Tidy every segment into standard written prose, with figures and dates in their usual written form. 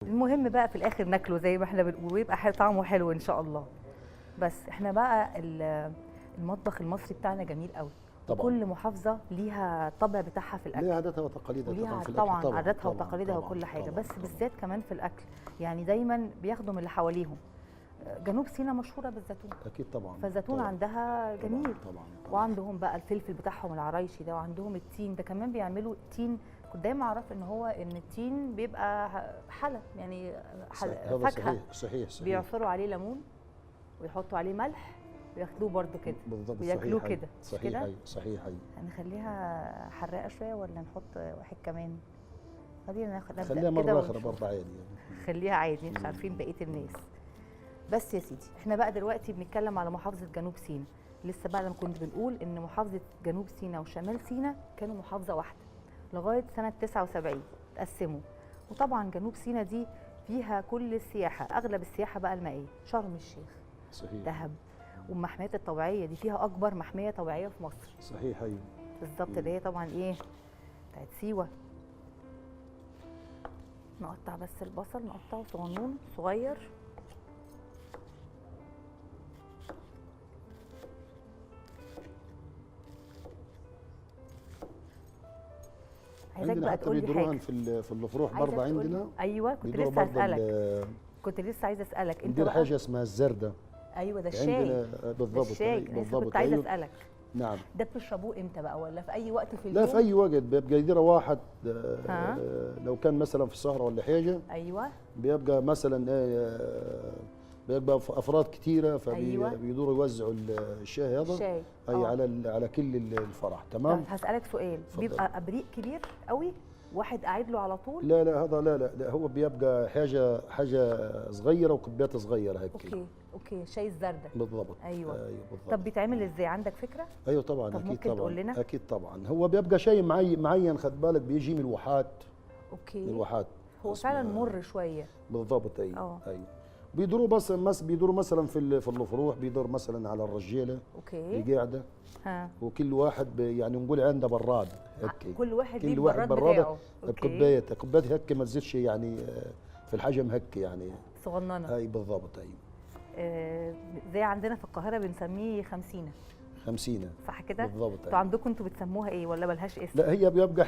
المهم بقى في الاخر ناكله زي ما احنا بنقول ويبقى طعمه حلو ان شاء الله. بس احنا بقى المطبخ المصري بتاعنا جميل قوي. طبعا كل محافظه ليها الطبع بتاعها في الاكل، ليها عاداتها وتقاليدها طبعا وليها في الاكل طبعا عاداتها طبعا وتقاليدها طبعا وكل حاجه، طبعا بس طبعا. بالذات كمان في الاكل. يعني دايما بياخدوا من اللي حواليهم. جنوب سيناء مشهوره بالزيتون، اكيد طبعا فالزيتون طبعا عندها جميل. طبعا. وعندهم بقى الفلفل بتاعهم العرايشي ده، وعندهم التين ده كمان بيعملوا التين. كنت دايما اعرف ان التين بيبقى حلى، يعني هذا فاكهه. صحيح بيعصروا عليه ليمون ويحطوا عليه ملح وياخدوه برده كده بالضبط. وياكلوه كده. صحيح صحيح. هنخليها حراقه شويه ولا نحط واحد كمان؟ خلينا نبدا خليها كده مره اخرى ونشوف. برضه عادي يعني. خليها عادي، مش عارفين بقيه الناس. بس يا سيدي احنا بقى دلوقتي بنتكلم على محافظه جنوب سيناء. لسه بقى لما كنت بنقول ان محافظه جنوب سيناء وشمال سيناء كانوا محافظه واحده لغايه سنه 79 اتقسموا. وطبعا جنوب سيناء دي فيها كل السياحه، اغلب السياحه بقى المائيه، شرم الشيخ، صحيح دهب، والمحميات الطبيعيه دي فيها اكبر محميه طبيعيه في مصر. صحيح ايوه بالظبط، اللي هي طبعا ايه، بتاعت سيوه. نقطع بس البصل، نقطعه صغنون صغير. عايزاك عندنا بقى حتى تقول لي بيدروها حاجه. في الافراح عايزك برضه تقول لي. عندنا. ايوه كنت بيدوروا لسه برضه اسالك. كنت لسه عايزه اسالك انت ندير بقى. حاجه اسمها الزردة. ايوه ده الشاي. عندنا ده بالضبط الشاي، أيوة، انا لسه بالضبط كنت عايزه أيوة. اسالك. نعم. ده بتشربوه امتى بقى، ولا في اي وقت في اليوم؟ لا في اي وقت بيبقى يديرها واحد ها؟ لو كان مثلا في السهره ولا حاجه ايوه بيبقى مثلا بيبقى افراد كتيره أيوة. فبيدوروا يوزعوا الشاي هذا الشاي اي على كل الفرح. تمام. طب هسالك سؤال، اتفضل. بيبقى ابريق كبير قوي واحد قاعد له على طول؟ لا هذا لا هو بيبقى حاجه صغيره وكبات صغيره هيك. اوكي شاي الزردة. بالضبط ايوه بالضبط. طب بيتعمل ازاي، عندك فكره؟ ايوه طبعا طب اكيد ممكن طبعا تقول لنا؟ اكيد طبعا. هو بيبقى شيء معين خد بالك بيجي من الواحات. اوكي. من الواحات هو فعلا مر شويه. بالضبط ايوه اه. ايوه. بيدوروا بس بيدوروا مثلا في الفروح بيدور مثلا على الرجاله اوكي. اللي قاعده. ها. وكل واحد يعني نقول عنده براد هيك. كل واحد ليه كل واحد البراد برادة بتاعه. بكوبايه هيك ما تزيدش يعني في الحجم هيك يعني. صغننه. اي بالضبط اي. زي عندنا في القاهره بنسميه 50. 50 صح كده؟ بالضبط. انتوا عندكم انتوا بتسموها ايه ولا ملهاش اسم؟ لا هي بيبقى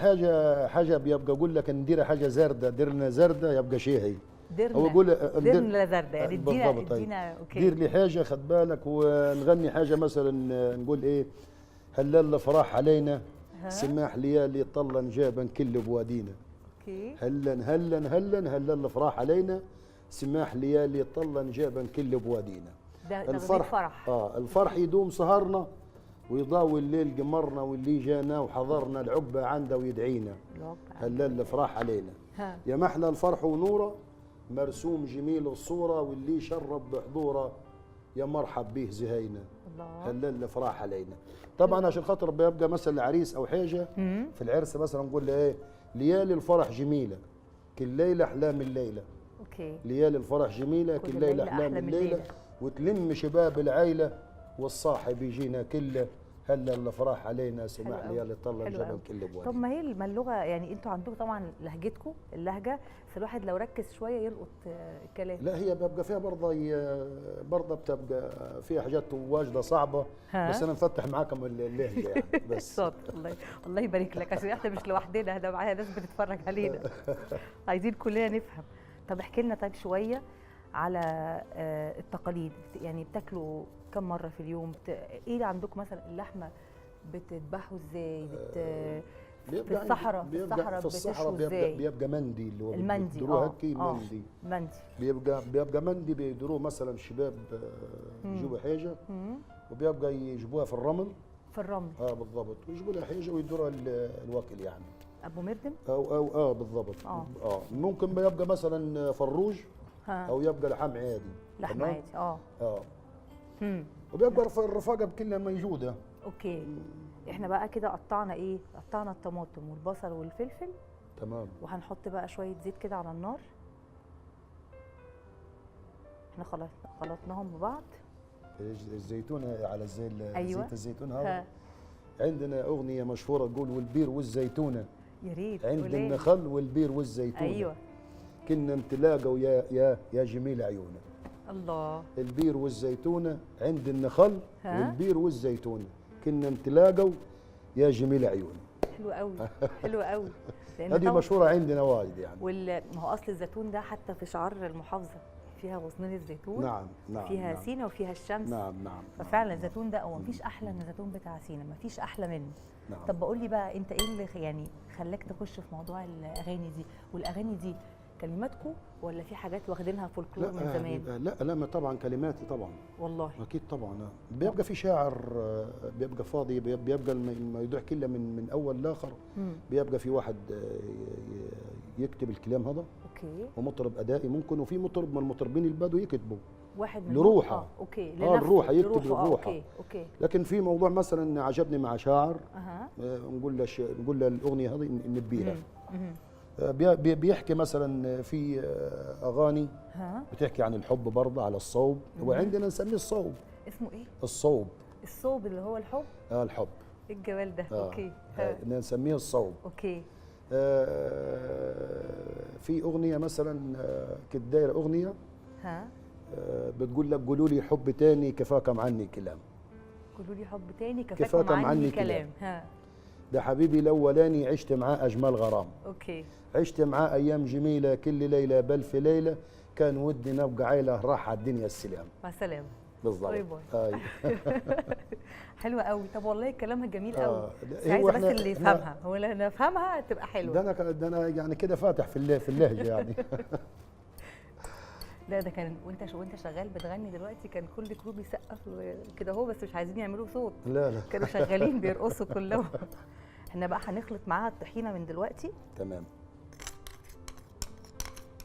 حاجه بيبقى اقول لك ندير حاجه زردة درنا زردة يبقى شيء هي. درنا. هو يقول درنا زردة يعني بالضبط ادينا اوكي. دير لي حاجه خد بالك ونغني حاجه مثلا نقول ايه هلال الفرح علينا سماح ليالي طلا جابا كل بوادينا. اوكي. هلا الفرح علينا سماح ليالي طلا جابا كل بوادينا. ده فرح. الفرح يدوم سهرنا ويضاوي الليل قمرنا واللي جانا وحضرنا العقبه عنده ويدعينا. هلا الفرح علينا. يا محلى الفرح ونوره مرسوم جميل الصوره واللي شرب بحضوره يا مرحب به زهينا. هلا الافراح علينا. طبعا عشان خاطر بيبقى مثلا عريس او حاجه في العرس مثلا نقول له ايه ليالي الفرح جميله كل ليله احلام الليله. اوكي. ليالي الفرح جميله كل ليله احلام الليله وتلم شباب العيله والصاحب يجينا كله هلا الافراح علينا سماح ليالي طلع الجبل كل بوادي. طب ما هي اللغه يعني انتوا عندكم طبعا لهجتكم اللهجه، بس الواحد لو ركز شويه يلقط الكلام. لا هي بيبقى فيها برضه بتبقى فيها حاجات واجده صعبه. بس انا مفتح معاكم اللهجه يعني بس. شاطر. الله يبارك لك، عشان احنا مش لوحدنا، ده معايا ناس بتتفرج علينا. عايزين كلنا نفهم. طب احكي لنا طيب شويه على التقاليد، يعني بتاكلوا كم مره في اليوم؟ ايه اللي عندكم مثلا اللحمه بتذبحوا ازاي؟ في الصحراء بتشوا ازاي؟ بيبقى مندي اللي هو المندي. مندي بيبقى مندي بيدروه مثلا شباب يجيبوا حاجه وبيبقى يجيبوها في الرمل. بالضبط ويجيبوا لها حاجه ويدوروها الوكل يعني ابو مردم او بالضبط. ممكن بيبقى مثلا فروج او يبقى لحم عادي. لحم عادي. وبيبقى الرفاقه بكلها موجوده. اوكي. احنا بقى كده قطعنا ايه؟ قطعنا الطماطم والبصل والفلفل. تمام. وهنحط بقى شويه زيت كده على النار. احنا خلطناهم ببعض. الزيتون على أيوة. زيت الزيتون هذا. عندنا اغنيه مشهوره تقول والبير والزيتونه. يا ريت. عند النخل والبير والزيتونه. ايوه. كنا نتلاقوا يا جميل عيونه. الله. البير والزيتونه عند النخل، ها؟ والبير والزيتونه كنا نتلاقوا يا جميل عيونه. حلو قوي، حلو قوي. هذه مشهوره عندنا وايد يعني. ما هو اصل الزيتون ده حتى في شعار المحافظه، فيها غصنين الزيتون. نعم نعم. فيها نعم. سينا وفيها الشمس. نعم نعم. ففعلا الزيتون ده هو مفيش احلى من الزيتون بتاع سينا، مفيش احلى منه. نعم. طب بقول لي بقى، انت ايه اللي يعني خلاك تخش في موضوع الاغاني دي؟ والاغاني دي كلماتكم ولا في حاجات واخدينها فولكلور من زمان؟ لا ما طبعا كلماتي طبعا. والله اكيد طبعا. بيبقى في شاعر بيبقى فاضي، بيبقى الموضوع كله من اول لاخر. بيبقى في واحد يكتب الكلام هذا. اوكي. ومطرب ادائي ممكن، وفي مطرب من المطربين البدو يكتبوا واحد من لروحه. اوكي. لروحه يكتب لروحه. اوكي. لكن في موضوع مثلا عجبني مع شاعر، نقول له الاغنيه هذه نبيها. بيحكي مثلا في اغاني بتحكي عن الحب برضه، على الصوب. وعندنا نسميه الصوب. اسمه ايه؟ الصوب. الصوب اللي هو الحب. الحب. ايه الجمال ده. اوكي. نسميه الصوب. اوكي. في اغنيه مثلا كانت دايره اغنيه بتقول لك قولوا لي حب تاني كفاكم عني كلام. قولوا لي حب تاني كفاكم عني كلام. ده حبيبي الاولاني عشت معاه اجمل غرام. اوكي. عشت معاه ايام جميله كل ليله بل في ليله، كان ودي نبقى عيله راح على الدنيا السلام. مع السلامه. بالظبط. باي باي. حلوه قوي. طب والله كلامها جميل قوي. عايزه بس اللي يفهمها، هو اللي نفهمها تبقى حلوه. ده انا يعني كده فاتح في اللهجه يعني. لا ده كان وانت شغال بتغني دلوقتي، كان كل كروب بيسقف كده اهو، بس مش عايزين يعملوا صوت. لا كانوا شغالين بيرقصوا كلهم. احنا بقى هنخلط معاها الطحينه من دلوقتي. تمام.